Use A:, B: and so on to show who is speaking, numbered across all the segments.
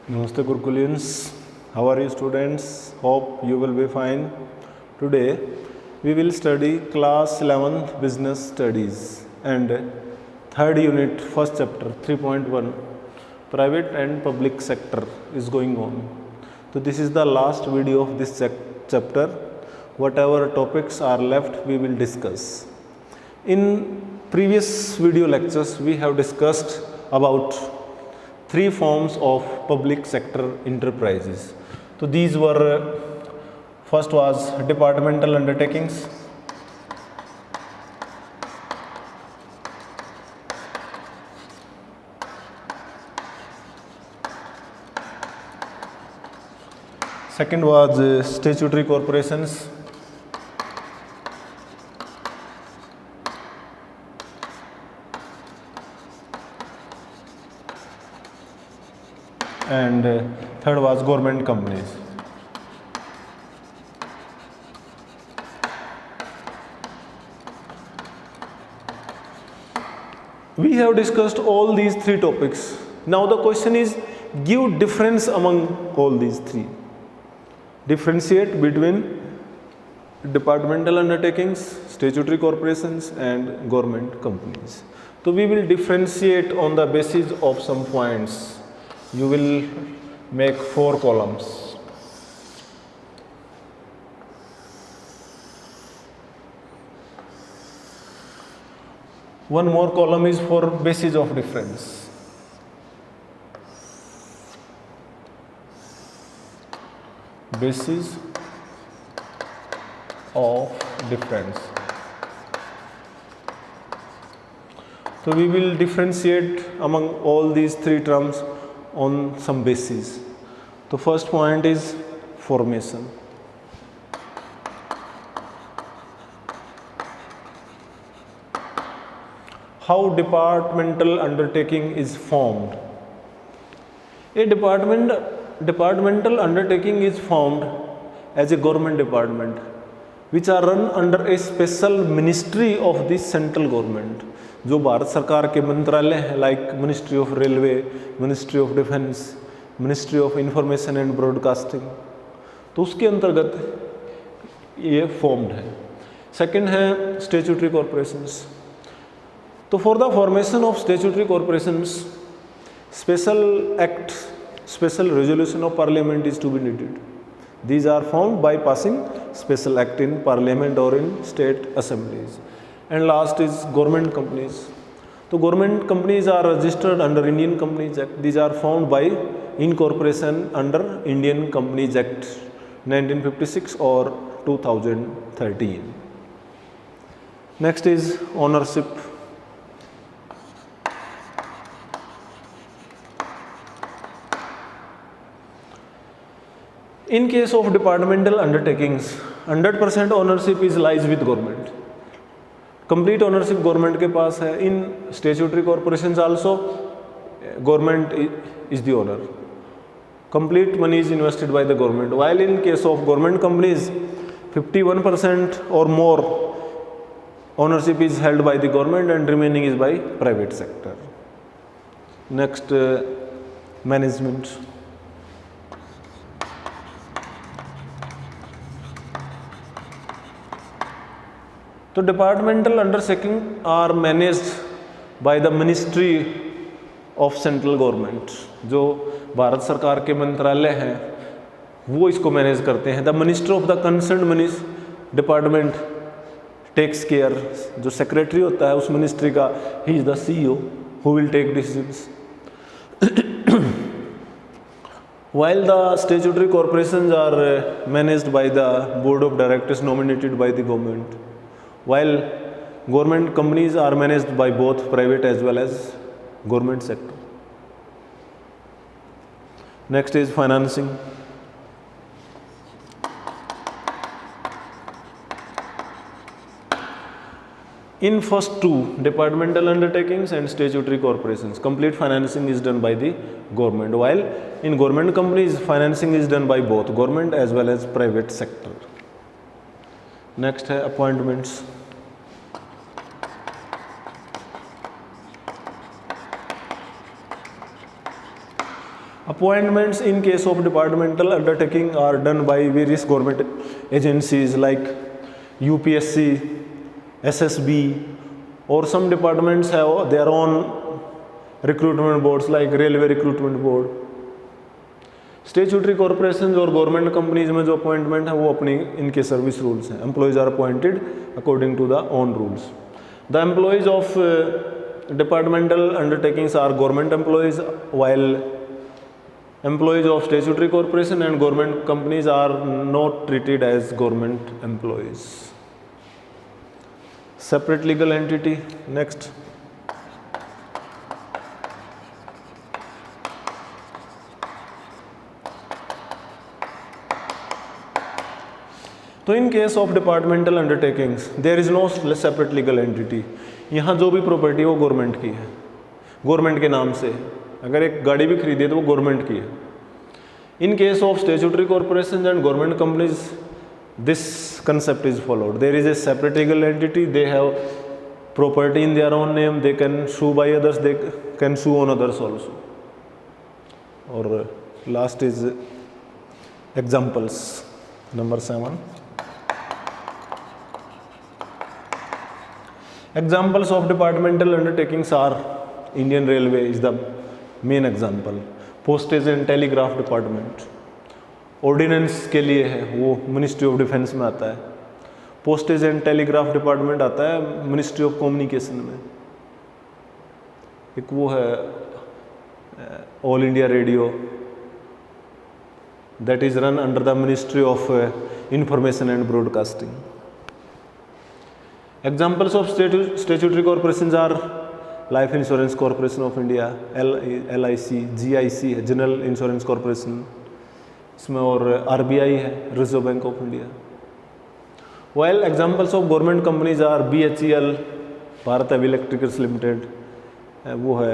A: Namaste Gurkulians. How are you students? Hope you will be fine. Today we will study class 11th business studies and third unit first chapter 3.1 private and public sector is going on. So this is the last video of this chapter. Whatever topics are left we will discuss. In previous video lectures we have discussed about three forms of public sector enterprises. So these were first was departmental undertakings, second was statutory corporations, and third was government companies. We have discussed all these three topics. Now the question is, give difference among all these three. Differentiate between departmental undertakings, statutory corporations and government companies. So we will differentiate on the basis of some points. You will make 4 columns. One more column is for basis of difference. Basis of difference. So we will differentiate among all these three terms on some basis. The first point is formation. How departmental undertaking is formed. A departmental undertaking is formed as a government department which are run under a special ministry of the central government. जो भारत सरकार के मंत्रालय हैं, like ministry of railway, ministry of defence, ministry of information and broadcasting, तो उसके अंतर्गत ये formed है. सेकंड है स्टैट्यूटरी कॉर्पोरेशंस. तो for the formation of statutory corporations special act, special resolution of parliament is to be needed. These are formed by passing special act in parliament or in state assemblies. And last is government companies. So government companies are registered under Indian Companies Act. These are formed by incorporation under Indian Companies Act 1956 or 2013. Next is ownership. In case of departmental undertakings, 100% ownership is lies with government. Complete ownership government के पास है. In statutory corporations also, government is the owner. Complete money is invested by the government. While in case of government companies, 51% or more ownership is held by the government and remaining is by private sector. Next, management. तो departmental undertaking are managed by the ministry of central government. जो भारत सरकार के मंत्रालय हैं वो इसको manage करते हैं. The minister of the concern department takes care. जो सेक्रेटरी होता है उस मिनिस्ट्री का, he is the CEO who will take decisions. While the statutory corporations are managed by the board of directors nominated by the government, while government companies are managed by both private as well as government sector. Next is financing. In first two, departmental undertakings and statutory corporations, complete financing is done by the government, while in government companies financing is done by both government as well as private sector. Next है appointments. Appointments in case of departmental undertaking are done by various government agencies like UPSC, SSB, or some departments have their own recruitment boards like Railway Recruitment Board. Statutory corporation और government companies में जो appointment है वो अपनी इनके service rules हैं. Employees are appointed according to the own rules. The employees of departmental undertakings are government employees, while employees of statutory corporation and government companies are not treated as government employees. Separate legal entity. Next. तो in case of departmental undertakings there is no separate legal entity. यहाँ जो भी property वो government की है, government के नाम से. अगर एक गाड़ी भी खरीदे तो वो गवर्नमेंट की है. In case of statutory corporation and government companies this concept is followed. There is a separate legal entity, they have property in their own name, they can sue by others, they can sue on others also. और last is examples. Number 7. Examples of departmental undertakings are Indian Railway is the main example. Postage and Telegraph Department. Ordinance के लिए है वो Ministry of Defence में आता है. Postage and Telegraph Department आता है Ministry of Communication में. एक वो है All India Radio that is run under the Ministry of Information and Broadcasting. Examples of statutory corporations are Life Insurance Corporation of India, LIC, GIC है General Insurance Corporation, इसमें और RBI है Reserve Bank of India. While examples of government companies are BHEL, Bharat Heavy Electricals Limited, वो है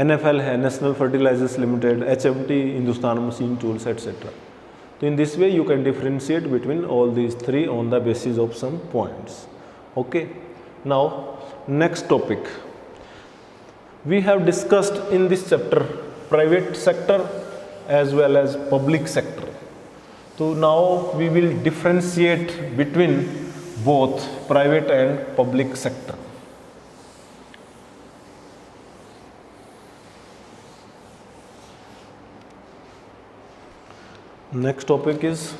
A: NFL है National Fertilizers Limited, HMT, Hindustan Machine Tools, etc. So in this way you can differentiate between all these three on the basis of some points. Okay. Now next topic. We have discussed in this chapter private sector as well as public sector. So now we will differentiate between both private and public sector. Next topic is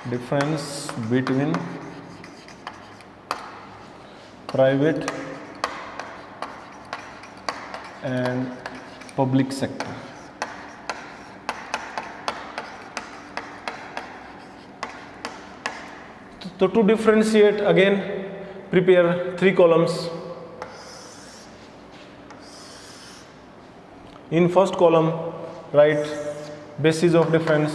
A: difference between private and public sector. So to differentiate again prepare 3 columns. In first column write basis of difference.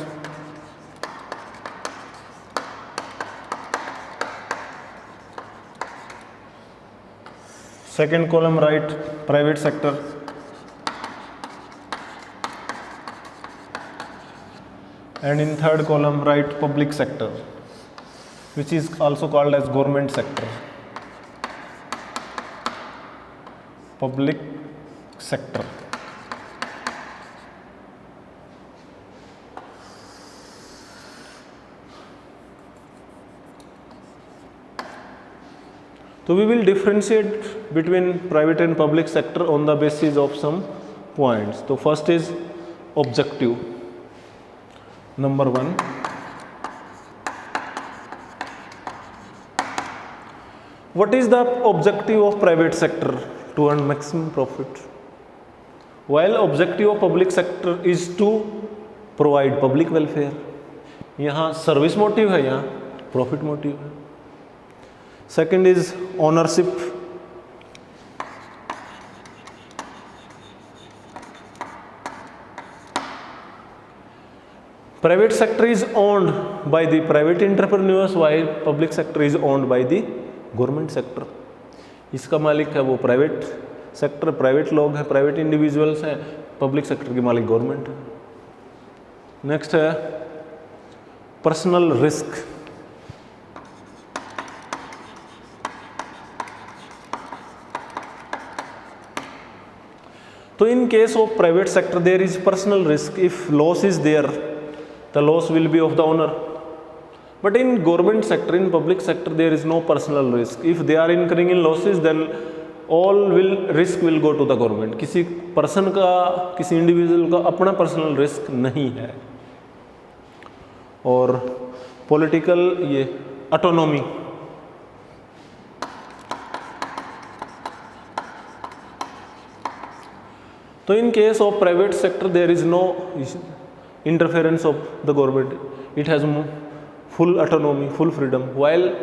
A: Second column write private sector. And in third column write public sector, which is also called as government sector. Public sector. So we will differentiate between private and public sector on the basis of some points. So first is objective. Number 1. What is the objective of private sector? To earn maximum profit. While objective of public sector is to provide public welfare. यहाँ service motive है, यहाँ profit motive है. Second is ownership. Private sector is owned by the private entrepreneurs while public sector is owned by the government sector. इसका मालिक है वो private sector, private लोग हैं, प्राइवेट इंडिविजुअल्स हैं, पब्लिक सेक्टर के मालिक गवर्नमेंट है. नेक्स्ट है पर्सनल रिस्क. तो in case of private sector there is personal risk. If loss is there, the loss will be of the owner. But in government sector, in public sector, there is no personal risk. If they are incurring in losses, then all risk will go to the government. किसी person का, किसी individual का अपना personal risk नहीं है. और political ये autonomy, तो in case of private sector there is no interference of the government. It has full autonomy, full freedom. While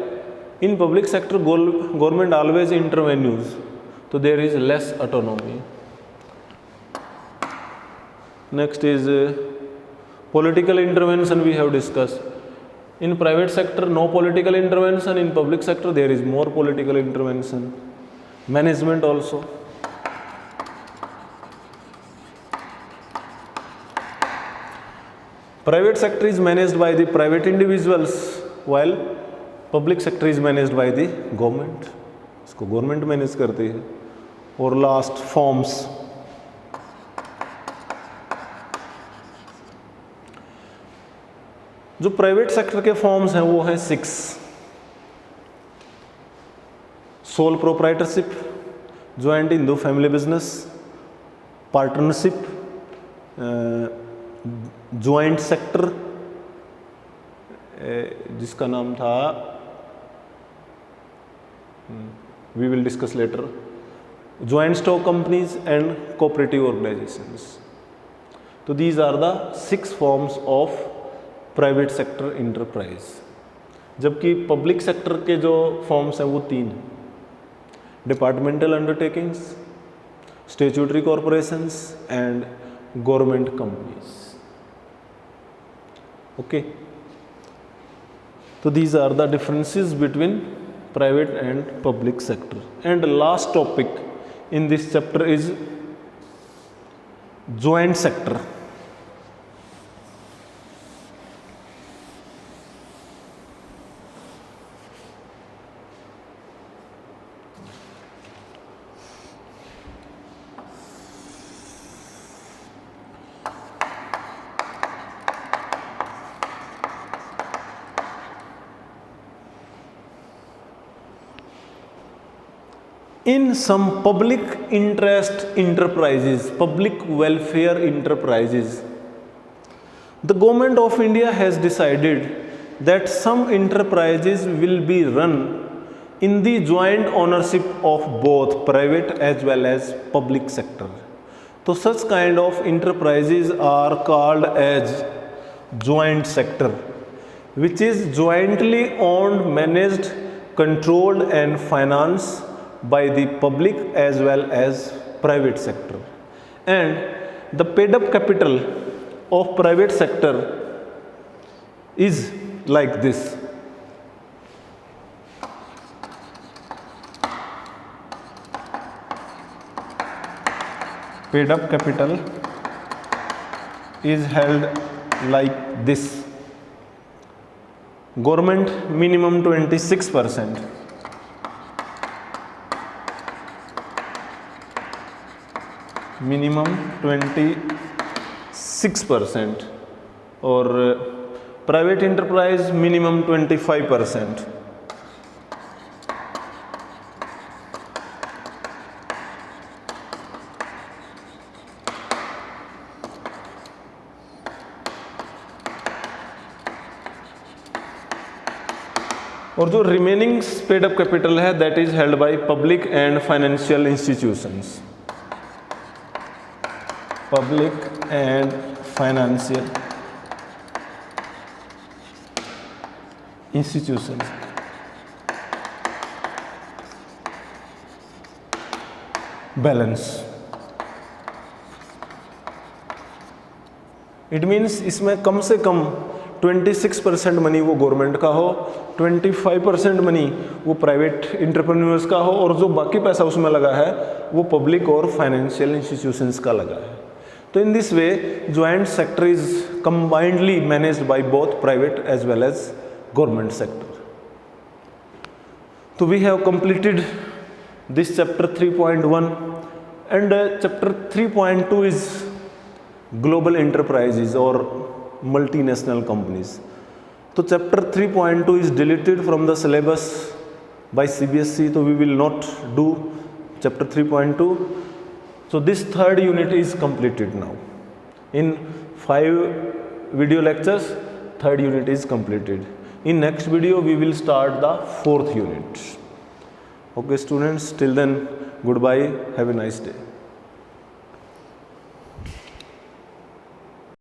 A: in public sector government always intervenes, so there is less autonomy. Next is political intervention. We have discussed. In private sector no political intervention, in public sector there is more political intervention. Management also. Private sector is managed by the private individuals, while public sector is managed by the government. इसको government manage करती है. और last forms. जो private sector के forms हैं वो है 6. Sole proprietorship, joint Hindu family business, partnership, joint sector जिसका नाम था, we will discuss later, joint stock companies and cooperative organisations. तो these are the 6 forms of private sector enterprise. जबकि पब्लिक सेक्टर के जो फॉर्म्स हैं वो 3 हैं. Departmental undertakings, statutory corporations and government companies. Okay, तो these are the differences between private and public sector. And last topic in this chapter is joint sector. In some public interest enterprises, public welfare enterprises, the government of India has decided that some enterprises will be run in the joint ownership of both private as well as public sector. So such kind of enterprises are called as joint sector, which is jointly owned, managed, controlled and financed by the public as well as private sector. And the paid up capital of private sector is like this. Paid up capital is held like this. Government minimum 26%. Minimum 26% और private enterprise minimum 25%. और जो remaining paid up capital है that is held by public and financial institutions. Public and financial institutions. Balance. It means इसमें कम से कम 26% money वो government का हो, 25% money वो प्राइवेट इंटरप्रेन्योर्स का हो और जो बाकी पैसा उसमें लगा है वो पब्लिक और फाइनेंशियल इंस्टीट्यूशंस का लगा है. तो in this way joint sector is combinedly managed by both private as well as government sector. So we have completed this chapter 3.1 And chapter 3.2 is global enterprises or multinational companies. So chapter 3.2 is deleted from the syllabus by CBSE, so we will not do chapter 3.2. So this third unit is completed now. In 5 video lectures, third unit is completed. In next video, we will start the fourth unit. Okay students, till then, goodbye, have a nice day.